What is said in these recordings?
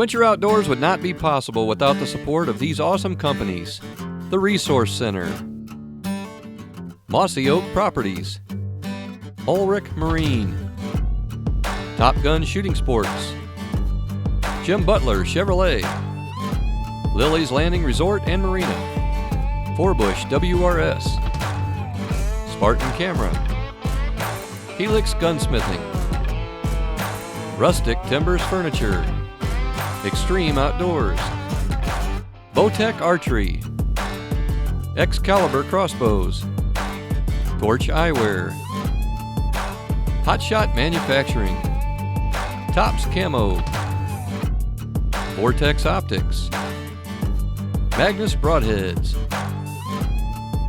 Squincher Outdoors would not be possible without the support of these awesome companies. The Resource Center, Mossy Oak Properties, Ulrich Marine, Top Gun Shooting Sports, Jim Butler Chevrolet, Lily's Landing Resort and Marina, Forbush WRS, Spartan Camera, Helix Gunsmithing, Rustic Timbers Furniture, Extreme Outdoors, Bowtech Archery, Excalibur Crossbows, Torch Eyewear, Hot Shot Manufacturing, Tops Camo, Vortex Optics, Magnus Broadheads,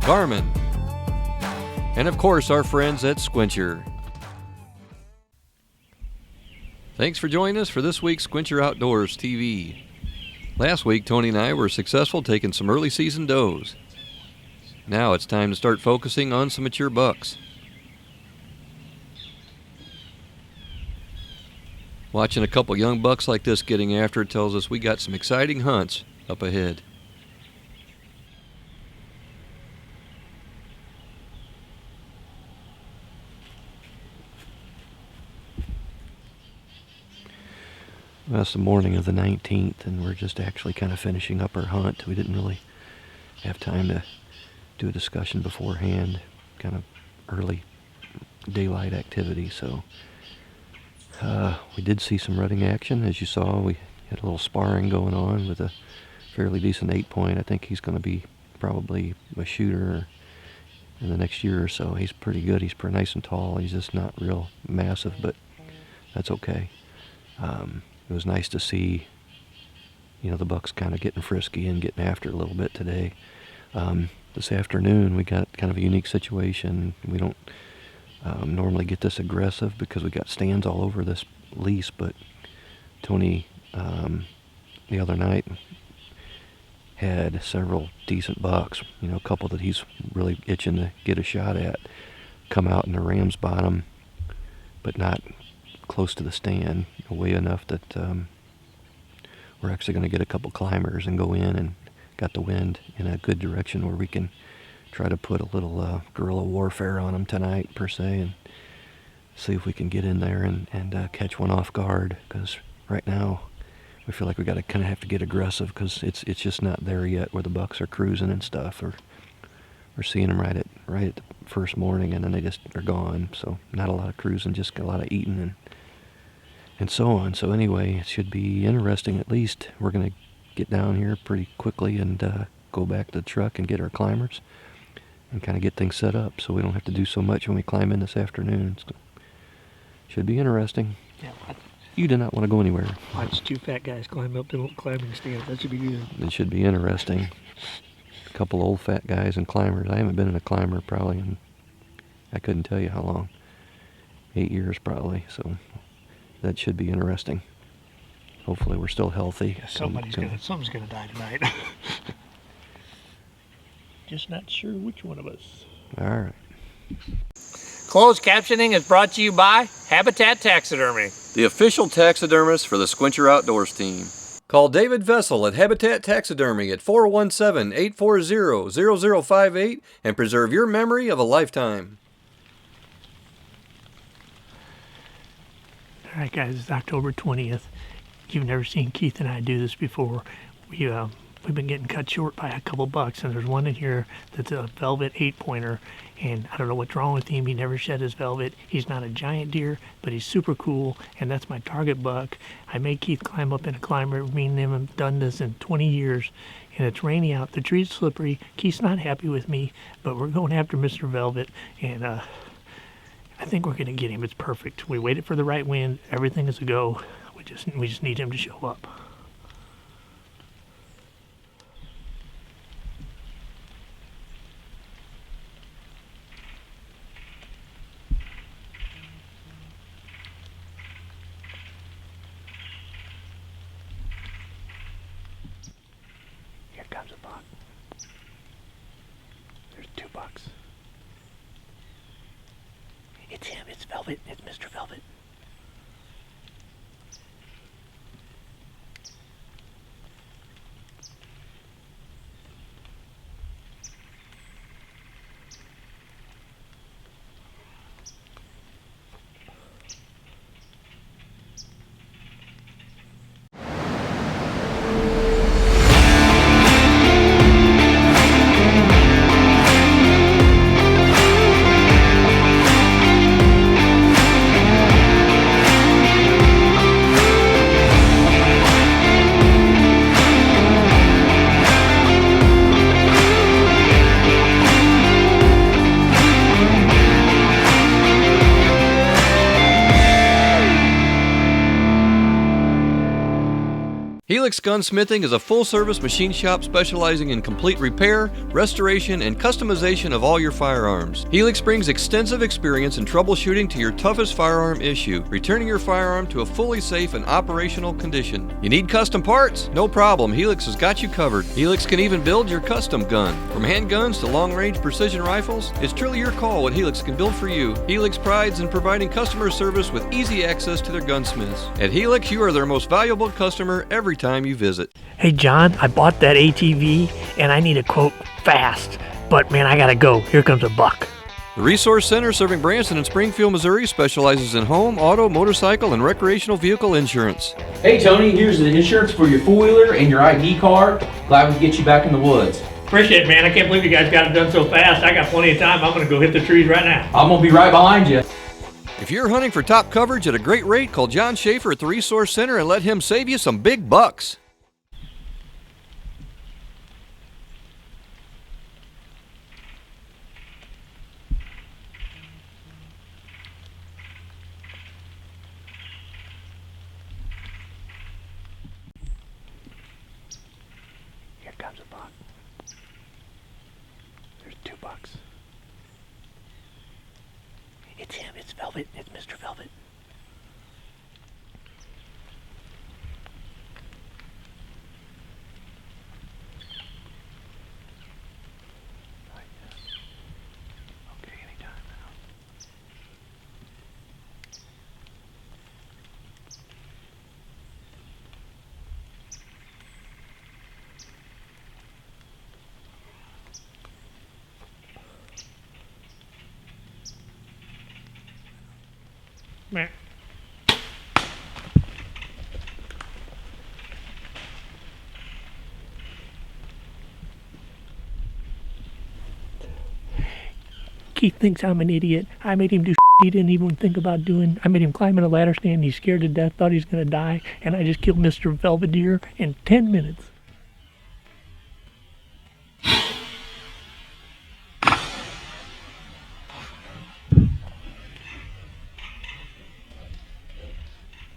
Garmin, and of course our friends at Squincher. Thanks for joining us for this week's Squincher Outdoors TV. Last week, Tony and I were successful taking some early season does. Now it's time to start focusing on some mature bucks. Watching a couple young bucks like this getting after it tells us we got some exciting hunts up ahead. Well, it's the morning of the 19th, and we're just actually kind of finishing up our hunt. We didn't really have time to do a discussion beforehand, kind of early daylight activity, so we did see some rutting action. As you saw, we had a little sparring going on with a fairly decent 8-point. I think he's going to be probably a shooter in the next year or so. He's pretty good. He's pretty nice and tall. He's just not real massive, but that's okay. It was nice to see, the bucks kind of getting frisky and getting after it a little bit today. This afternoon we got kind of a unique situation. We don't normally get this aggressive because we got stands all over this lease, but Tony the other night had several decent bucks, a couple that he's really itching to get a shot at, come out in the ram's bottom, but not close to the stand, way enough that we're actually going to get a couple climbers and go in, and got the wind in a good direction where we can try to put a little guerrilla warfare on them tonight, per se, and see if we can get in there and catch one off guard, because right now we feel like we got to kind of have to get aggressive, because it's just not there yet where the bucks are cruising and stuff, or we're seeing them right at the first morning, and then they just are gone. So not a lot of cruising, just a lot of eating and so on. So anyway, it should be interesting. At least we're going to get down here pretty quickly and go back to the truck and get our climbers and kind of get things set up, so we don't have to do so much when we climb in this afternoon. Should be interesting. Yeah. You do not want to go anywhere. Watch two fat guys climb up the climbing stands. That should be good. It should be interesting. A couple old fat guys and climbers. I haven't been in a climber probably in, I couldn't tell you how long. 8 years probably. So that should be interesting. Hopefully we're still healthy. Yeah, something's gonna die tonight. Just not sure which one of us. All right. Closed captioning is brought to you by Habitat Taxidermy, the official taxidermist for the Squincher Outdoors team. Call David Vessel at Habitat Taxidermy at 417-840-0058 and preserve your memory of a lifetime. All right, guys, it's October 20th. You've never seen Keith and I do this before. We've been getting cut short by a couple bucks, and there's one in here that's a velvet 8-pointer, and I don't know what's wrong with him. He never shed his velvet. He's not a giant deer, but he's super cool, and that's my target buck. I made Keith climb up in a climber. Me and him have done this in 20 years, and it's rainy out. The tree's slippery. Keith's not happy with me, but we're going after Mr. Velvet, and I think we're going to get him. It's perfect. We waited for the right wind. Everything is a go. We just need him to show up. Here comes a buck. There's 2 bucks. It's him. It's Velvet. It's Mr. Velvet. Helix Gunsmithing is a full-service machine shop specializing in complete repair, restoration, and customization of all your firearms. Helix brings extensive experience in troubleshooting to your toughest firearm issue, returning your firearm to a fully safe and operational condition. You need custom parts? No problem, Helix has got you covered. Helix can even build your custom gun. From handguns to long-range precision rifles, it's truly your call what Helix can build for you. Helix prides in providing customer service with easy access to their gunsmiths. At Helix, you are their most valuable customer every time you visit. Hey John, I bought that ATV and I need a quote fast. But man, I gotta go. Here comes a buck. The Resource Center serving Branson and Springfield, Missouri specializes in home, auto, motorcycle, and recreational vehicle insurance. Hey Tony, here's the insurance for your four-wheeler and your ID card. Glad we could get you back in the woods. Appreciate it, man. I can't believe you guys got it done so fast. I got plenty of time. I'm gonna go hit the trees right now. I'm gonna be right behind you. If you're hunting for top coverage at a great rate, call John Schaefer at the Resource Center and let him save you some big bucks. Here comes a buck. There's 2 bucks. It's him, it's Velvet, it's Mr. Velvet. Okay, anytime now. Man. Keith thinks I'm an idiot. I made him do he didn't even think about doing. I made him climb in a ladder stand. He's scared to death, thought he's gonna die, and I just killed Mr. Belvedere in 10 minutes.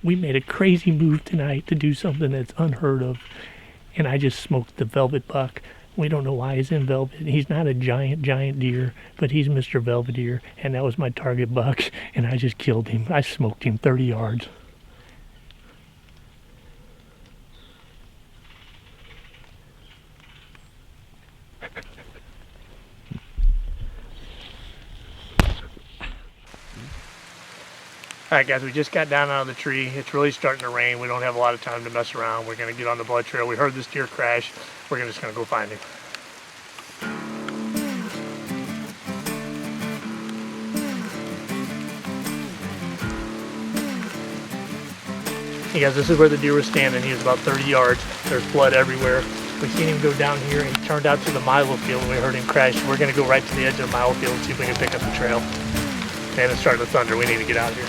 We made a crazy move tonight to do something that's unheard of, and I just smoked the velvet buck. We don't know why he's in velvet. He's not a giant deer, but he's Mr. Belvedere, and that was my target buck, and I just killed him. I smoked him 30 yards. All right, guys, we just got down out of the tree. It's really starting to rain. We don't have a lot of time to mess around. We're going to get on the blood trail. We heard this deer crash. We're just going to go find him. Hey guys, this is where the deer was standing. He was about 30 yards. There's blood everywhere. We seen him go down here and he turned out to the milo field and we heard him crash. We're going to go right to the edge of the milo field and see if we can pick up the trail. And it's starting to thunder. We need to get out of here.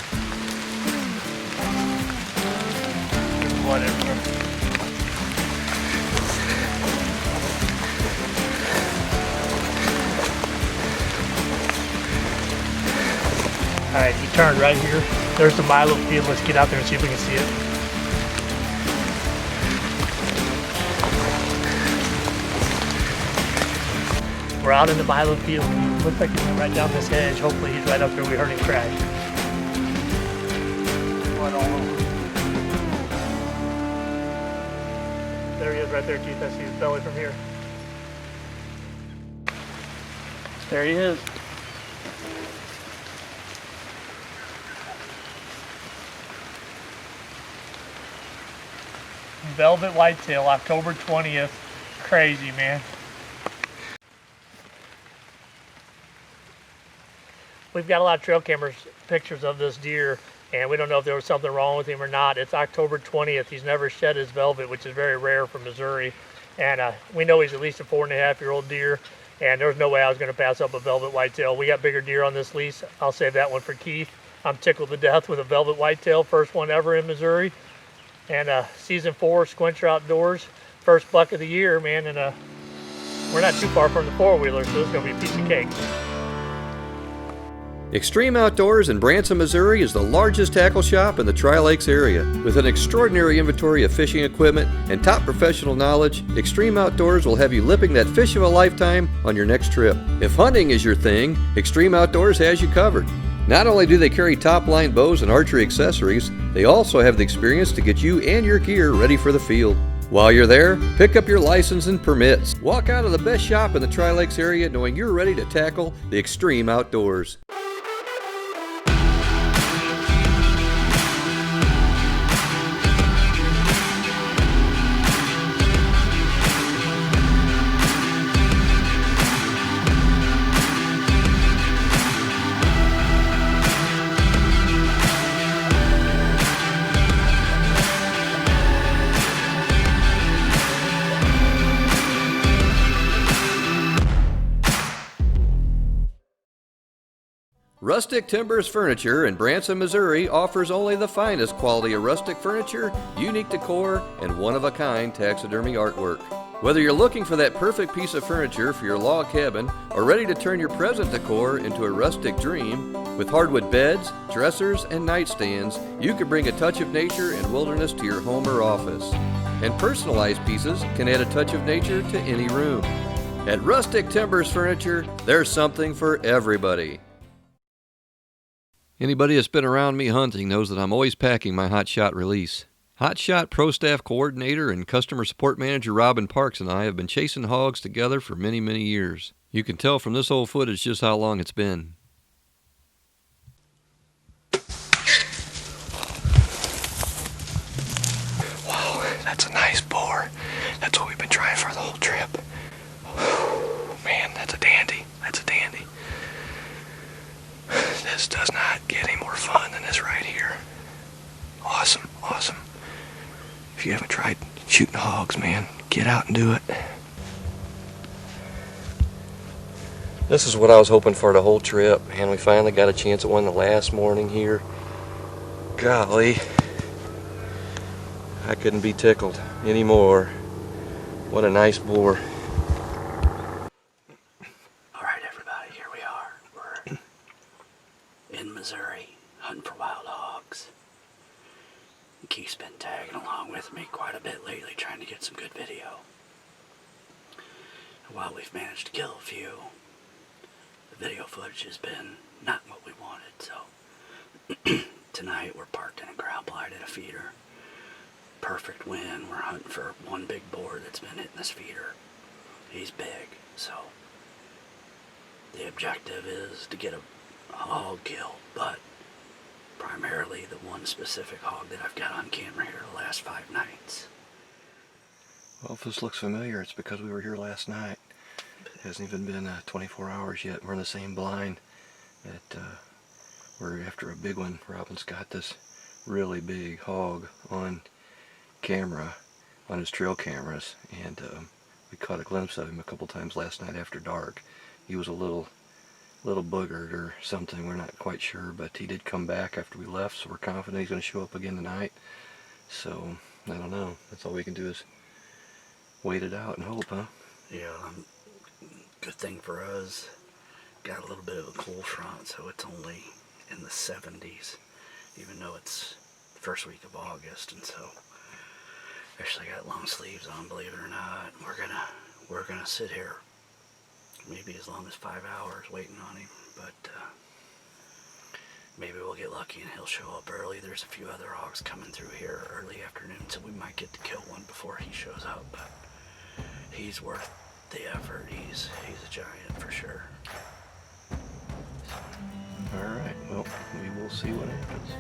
There's blood everywhere. Alright, he turned right here. There's the milo field. Let's get out there and see if we can see it. We're out in the milo field. Looks like he went right down this hedge. Hopefully he's right up there. We heard him crash. Blood all over. There he is right there, Keith. I see his belly from here. There he is. Velvet whitetail, October 20th. Crazy, man. We've got a lot of trail cameras pictures of this deer, and we don't know if there was something wrong with him or not. It's October 20th. He's never shed his velvet, which is very rare for Missouri. And we know he's at least a 4.5-year-old deer, and there's no way I was going to pass up a velvet whitetail. We got bigger deer on this lease. I'll save that one for Keith. I'm tickled to death with a velvet whitetail, first one ever in Missouri. And season 4, Squincher Outdoors, first buck of the year, man. And we're not too far from the four-wheeler, so it's going to be a piece of cake. Extreme Outdoors in Branson, Missouri is the largest tackle shop in the Tri-Lakes area. With an extraordinary inventory of fishing equipment and top professional knowledge, Extreme Outdoors will have you lipping that fish of a lifetime on your next trip. If hunting is your thing, Extreme Outdoors has you covered. Not only do they carry top-line bows and archery accessories, they also have the experience to get you and your gear ready for the field. While you're there, pick up your license and permits. Walk out of the best shop in the Tri-Lakes area knowing you're ready to tackle the extreme outdoors. Rustic Timbers Furniture in Branson, Missouri offers only the finest quality of rustic furniture, unique decor, and one-of-a-kind taxidermy artwork. Whether you're looking for that perfect piece of furniture for your log cabin or ready to turn your present decor into a rustic dream, with hardwood beds, dressers, and nightstands, you can bring a touch of nature and wilderness to your home or office. And personalized pieces can add a touch of nature to any room. At Rustic Timbers Furniture, there's something for everybody. Anybody that's been around me hunting knows that I'm always packing my Hot Shot release. Hot Shot Pro Staff Coordinator and Customer Support Manager Robin Parks and I have been chasing hogs together for many, many years. You can tell from this old footage just how long it's been. Wow, that's a nice boar. That's what we've been trying for the whole trip. Man, that's a dandy. That's a dandy. This does not get any more fun than this right here. Awesome, awesome. If you haven't tried shooting hogs, man, get out and do it. This is what I was hoping for the whole trip, and we finally got a chance at one the last morning here. Golly, I couldn't be tickled anymore. What a nice boar. Alright everybody, here we are. We're in Missouri, hunting for wild hogs. Keith's been tagging along with me quite a bit lately, trying to get some good video. And while we've managed to kill a few, the video footage has been not what we wanted, so tonight we're parked in a ground blind at a feeder. Perfect wind. We're hunting for one big boar that's been hitting this feeder. He's big, so the objective is to get a hog killed, but primarily the one specific hog that I've got on camera here the last 5 nights. Well, if this looks familiar, it's because we were here last night. It hasn't even been 24 hours yet. We're in the same blind that we're after a big one. Robin's got this really big hog on camera, on his trail cameras, and we caught a glimpse of him a couple times last night after dark. He was a little boogered or something, we're not quite sure, but he did come back after we left, so we're confident he's going to show up again tonight. So, I don't know. That's all we can do is wait it out and hope, huh? Yeah, good thing for us, got a little bit of a cool front, so it's only in the 70s, even though it's the first week of August, and so actually got long sleeves on, believe it or not. We're gonna sit here maybe as long as 5 hours waiting on him, but maybe we'll get lucky and he'll show up early. There's a few other hogs coming through here early afternoon, so we might get to kill one before he shows up, but he's worth the effort. He's a giant for sure. Alright, well, we will see what happens.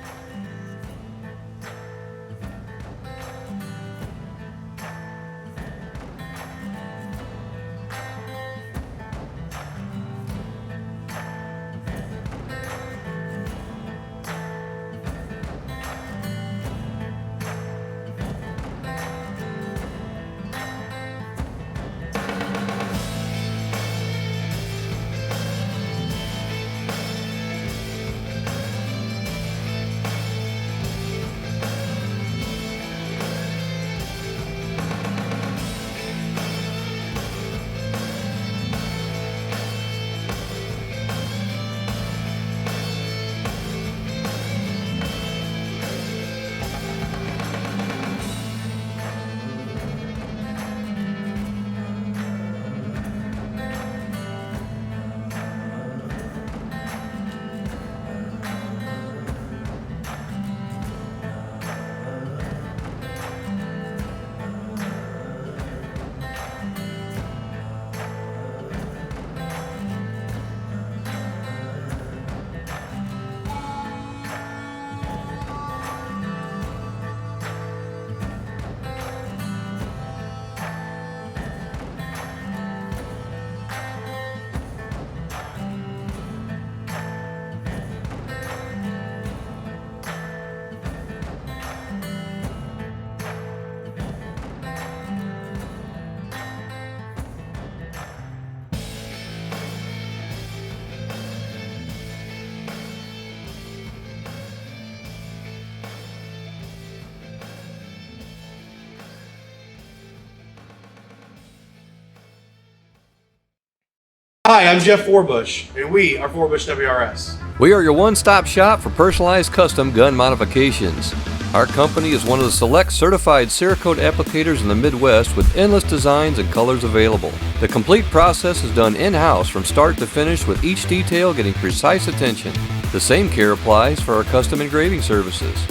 Hi, I'm Jeff Forbush, and we are Forbush WRS. We are your one-stop shop for personalized custom gun modifications. Our company is one of the select certified Cerakote applicators in the Midwest with endless designs and colors available. The complete process is done in-house from start to finish with each detail getting precise attention. The same care applies for our custom engraving services.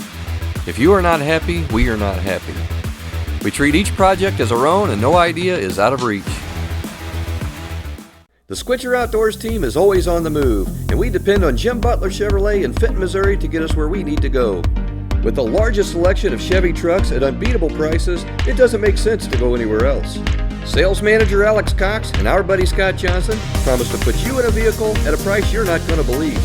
If you are not happy, we are not happy. We treat each project as our own and no idea is out of reach. The Squitcher Outdoors team is always on the move, and we depend on Jim Butler Chevrolet in Fenton, Missouri to get us where we need to go. With the largest selection of Chevy trucks at unbeatable prices, it doesn't make sense to go anywhere else. Sales manager Alex Cox and our buddy Scott Johnson promise to put you in a vehicle at a price you're not going to believe.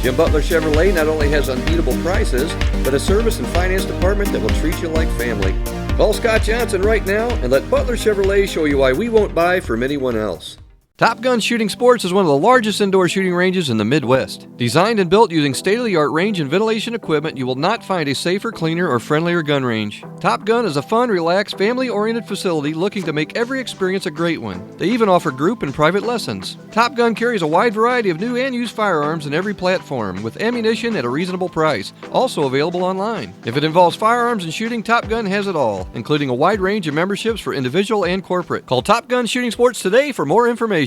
Jim Butler Chevrolet not only has unbeatable prices, but a service and finance department that will treat you like family. Call Scott Johnson right now and let Butler Chevrolet show you why we won't buy from anyone else. Top Gun Shooting Sports is one of the largest indoor shooting ranges in the Midwest. Designed and built using state-of-the-art range and ventilation equipment, you will not find a safer, cleaner, or friendlier gun range. Top Gun is a fun, relaxed, family-oriented facility looking to make every experience a great one. They even offer group and private lessons. Top Gun carries a wide variety of new and used firearms in every platform, with ammunition at a reasonable price, also available online. If it involves firearms and shooting, Top Gun has it all, including a wide range of memberships for individual and corporate. Call Top Gun Shooting Sports today for more information.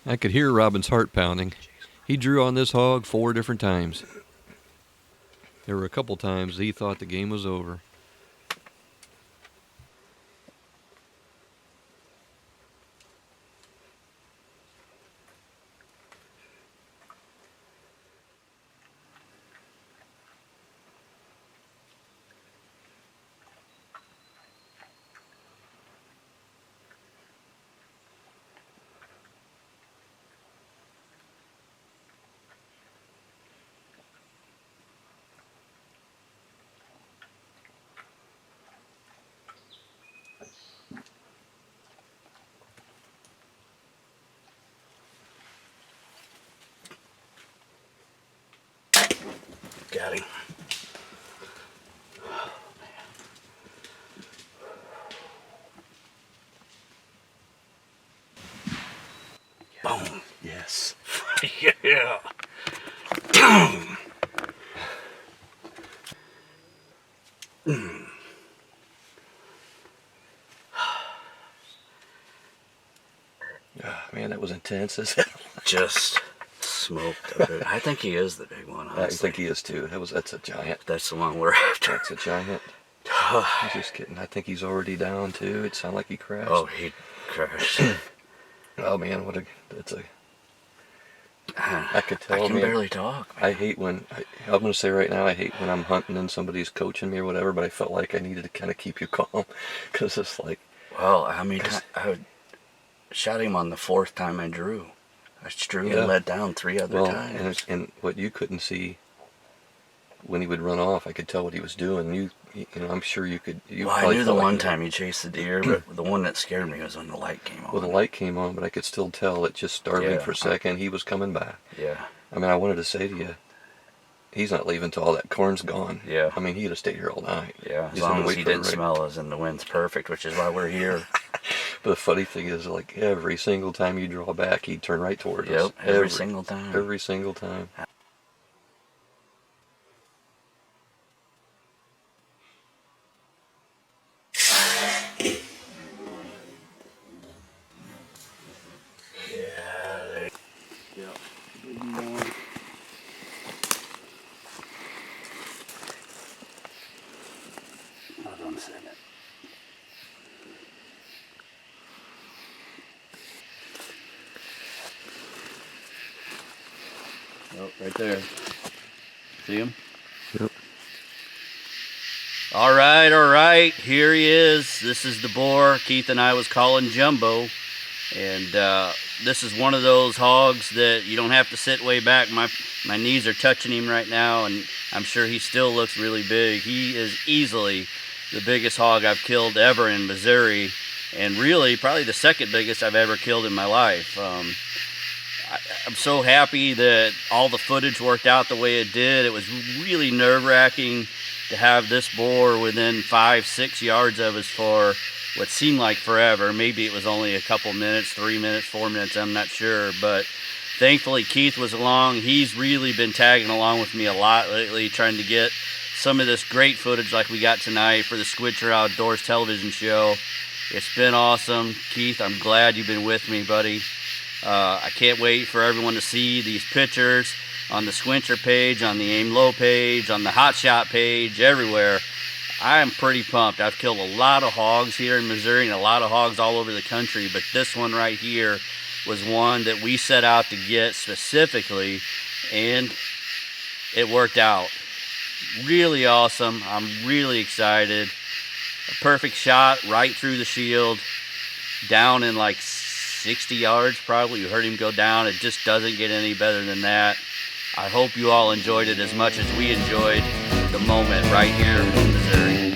I could hear Robin's heart pounding. He drew on this hog 4 different times. There were a couple times he thought the game was over. Got him. Boom. Yes. Yeah. Man, that was intense. Isn't it? Just smoked it. I think he is the big one. Honestly. I think he is too. That's a giant. That's the one we're after. That's a giant. I'm just kidding. I think he's already down too. It sounded like he crashed. Oh, he crashed. Oh man, I could tell. I can man, barely talk. Man. I hate when I'm going to say right now. I hate when I'm hunting and somebody's coaching me or whatever. But I felt like I needed to kind of keep you calm because it's like. Well, I mean, I shot him on the 4th time I drew. I drew and let down 3 other times. And what you couldn't see when he would run off, I could tell what he was doing. You know, I'm sure you could. Well, I knew the one time he chased the deer, but the one that scared me was when the light came on. Well, the light came on, but I could still tell it just started for a second. He was coming back. Yeah. I mean, I wanted to say to you, he's not leaving till all that corn's gone. Yeah. I mean, he'd have stayed here all night. Yeah, as long as he didn't smell us and the wind's perfect, which is why we're here. But the funny thing is, like, every single time you draw back, he'd turn right towards us. Yep, every single time. Every single time. right there. See him? Yep. All right. Here he is. This is the boar Keith and I was calling Jumbo. And this is one of those hogs that you don't have to sit way back. My knees are touching him right now, and I'm sure he still looks really big. He is easily the biggest hog I've killed ever in Missouri, and really probably the second biggest I've ever killed in my life. I'm so happy that all the footage worked out the way it did. It was really nerve-wracking to have this boar within 5-6 yards of us for what seemed like forever. Maybe it was only a couple minutes, 3 minutes, 4 minutes, I'm not sure. But thankfully Keith was along. He's really been tagging along with me a lot lately, trying to get some of this great footage like we got tonight for the Squidcher Outdoors television show. It's been awesome. Keith, I'm glad you've been with me, buddy. I can't wait for everyone to see these pictures on the Squidcher page, on the Aim Low page, on the Hot Shot page, everywhere. I am pretty pumped. I've killed a lot of hogs here in Missouri and a lot of hogs all over the country, but this one right here was one that we set out to get specifically, and it worked out. Really awesome. I'm really excited. A perfect shot right through the shield, down in like 60 yards probably. You heard him go down. It just doesn't get any better than that. I hope you all enjoyed it as much as we enjoyed the moment right here in Missouri.